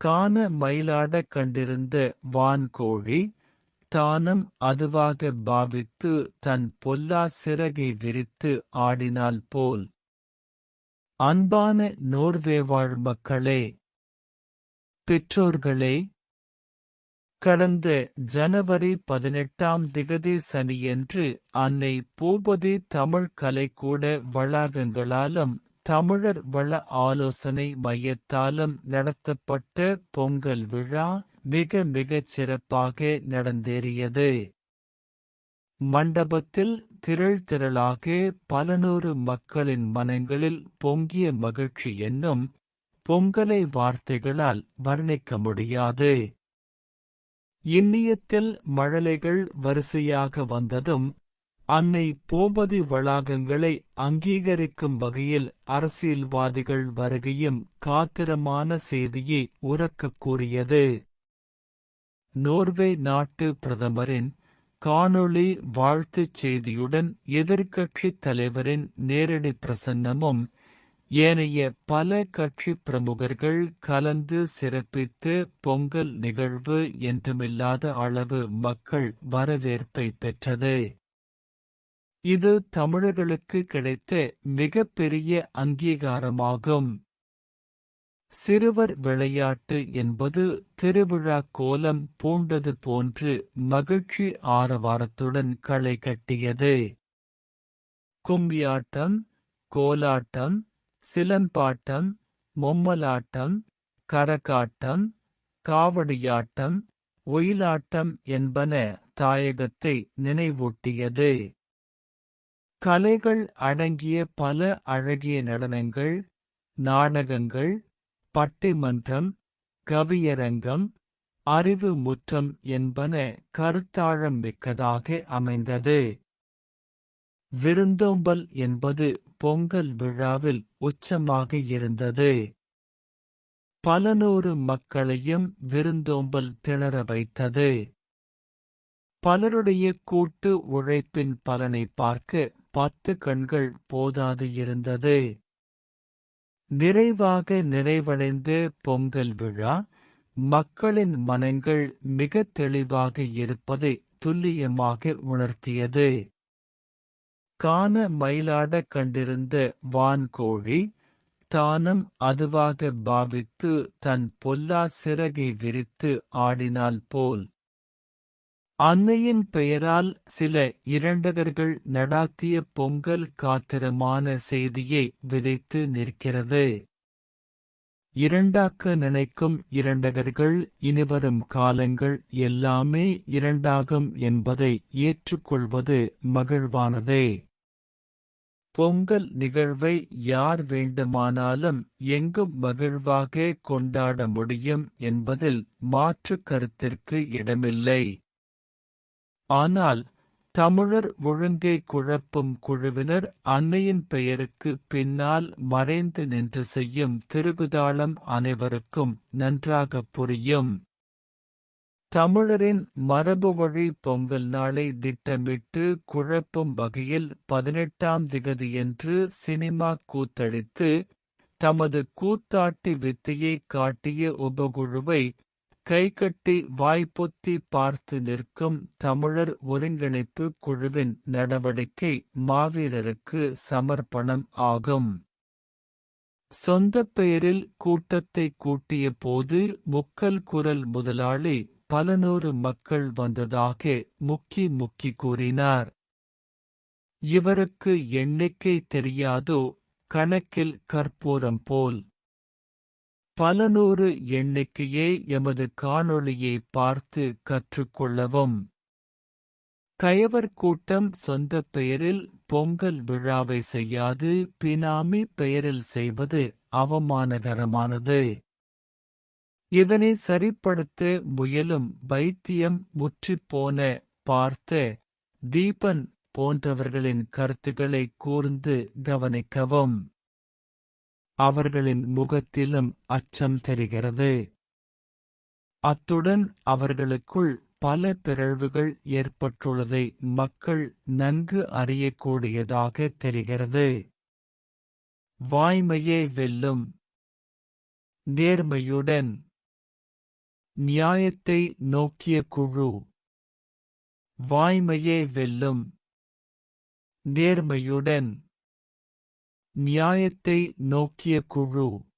கான மயிலாடக் கண்டிருந்த வான்கோழி தானும் அதுவாக பாவித்து தன் பொல்லா சிறகை விரித்து ஆடினாள் போல். அன்பான நோர்வே வாழ் மக்களே, பெற்றோர்களே, கடந்த ஜனவரி 18 சனியன்று அன்னை பூபதி தமிழ் கலைக்கூட வளாகங்களாலும் தமிழர் வள ஆலோசனை மையத்தாலும் நடத்தப்பட்ட பொங்கல் விழா மிகச் சிறப்பாக நடந்தேறியது. மண்டபத்தில் திரளாக பல நூறு மக்களின் மனங்களில் பொங்கிய மகிழ்ச்சி என்னும் பொங்கலை வார்த்தைகளால் வர்ணிக்க முடியாது. இன்னியத்தில் மழலைகள் வரிசையாக வந்ததும் அன்னை பூபதி வளாகங்களை அங்கீகரிக்கும் வகையில் அரசியல்வாதிகள் வருகையும் காத்திரமான செய்தியை உரக்கக் கூறியது. நோர்வே நாட்டு பிரதமரின் காணொளி வாழ்த்துச் செய்தியுடன் எதிர்க்கட்சித் தலைவரின் நேரடி பிரசன்னமும் ஏனைய பல கட்சி பிரமுகர்கள் கலந்து சிறப்பித்து பொங்கல் நிகழ்வு என்றுமில்லாத அளவு மக்கள் வரவேற்பை பெற்றது. இது தமிழர்களுக்கு கிடைத்த மிகப்பெரிய அங்கீகாரமாகும். சிறுவர் விளையாட்டு என்பது திருவிழா கோலம் பூண்டது போன்று மகிழ்ச்சி ஆரவாரத்துடன் களை கட்டியது. கும்மியாட்டம், கோலாட்டம், சிலம்பாட்டம், மொம்மலாட்டம், கரகாட்டம், காவடியாட்டம், ஒயிலாட்டம் என்பன தாயகத்தை நினைவூட்டியது. கலைகள் அடங்கிய பல அழகிய நடனங்கள், நாடகங்கள், பட்டிமன்றம், கவியரங்கம், அறிவு முற்றம் என்பன கருத்தாழம் மிக்கதாக அமைந்தது. விருந்தோம்பல் என்பது பொங்கல் விழாவில் உச்சமாக இருந்தது. பல நூறு மக்களையும் விருந்தோம்பல் திணற வைத்தது. பலருடைய கூட்டு உழைப்பின் பலனை பார்க்க 10 கண்கள் போதாது இருந்தது. நிறைவடைந்த பொங்கல் விழா மக்களின் மனங்கள் மிக தெளிவாக இருப்பதை துல்லியமாக உணர்த்தியது. கான மயிலாடக் கண்டிருந்த வான்கோழி தானும் அதுவாக பாவித்து தன் பொல்லா சிறகை விரித்து ஆடினாள் போல். அன்னையின் பெயரால் சில இரண்டகர்கள் நடாத்திய பொங்கல் காத்திரமான செய்தியை விதைத்து நிற்கிறது. இரண்டாக்க நினைக்கும் இரண்டகர்கள் இனிவரும் காலங்கள் எல்லாமே இரண்டாகும் என்பதை ஏற்றுக்கொள்வது மகிழ்வானதே. பொங்கல் நிகழ்வை யார் வேண்டுமானாலும் எங்கும் மகிழ்வாக கொண்டாட முடியும் என்பதில் மாற்று கருத்திற்கு இடமில்லை. ஆனால் தமிழர் ஒழுங்கை குழப்பும் குழுவினர் அன்னையின் பெயருக்கு பின்னால் மறைந்து நின்று செய்யும் திருகுதாளம் அனைவருக்கும் நன்றாக புரியும். தமிழரின் மரபுவழி பொங்கல் நாளை திட்டமிட்டு குழப்பும் வகையில் 18 சினிமா கூத்தடித்து தமது கூத்தாட்டி வித்தையை காட்டிய உபகுழுவை கைகட்டி வாய்ப்பொத்தி பார்த்து நிற்கும் தமிழர் ஒருங்கிணைப்பு குழுவின் நடவடிக்கை மாவீரருக்கு சமர்ப்பணம் ஆகும். சொந்த பெயரில் கூட்டத்தை கூட்டிய போது முக்கல் குரல் முதலாளி பல நூறு மக்கள் வந்ததாக முக்கி கூறினார். இவருக்கு எண்ணிக்கை தெரியாதோ, கணக்கில் கற்பூரம் போல். பல நூறு எண்ணிக்கையே எமது காணொளியை பார்த்து கற்றுக்கொள்ளவும். கயவர் கூட்டம் சொந்த பெயரில் பொங்கல் விழாவை செய்யாது பினாமி பெயரில் செய்வது அவமானகரமானது. இதனை சரிப்படுத்த முயலும் வைத்தியம் முற்றிப்போன பார்த்த தீபன் போன்றவர்களின் கருத்துக்களை கூர்ந்து கவனிக்கவும். அவர்களின் முகத்திலும் அச்சம் தெரிகிறது. அத்துடன் அவர்களுக்குள் பல பிறழ்வுகள் ஏற்பட்டுள்ளதை மக்கள் நன்கு அறியக்கூடியதாக தெரிகிறது. வாய்மையே வெல்லும். நேர்மையுடன் நியாயத்தை நோக்கிய குழு. வாய்மையே வெல்லும். நேர்மையுடன். நியாயத்தை நோக்கிய குழு.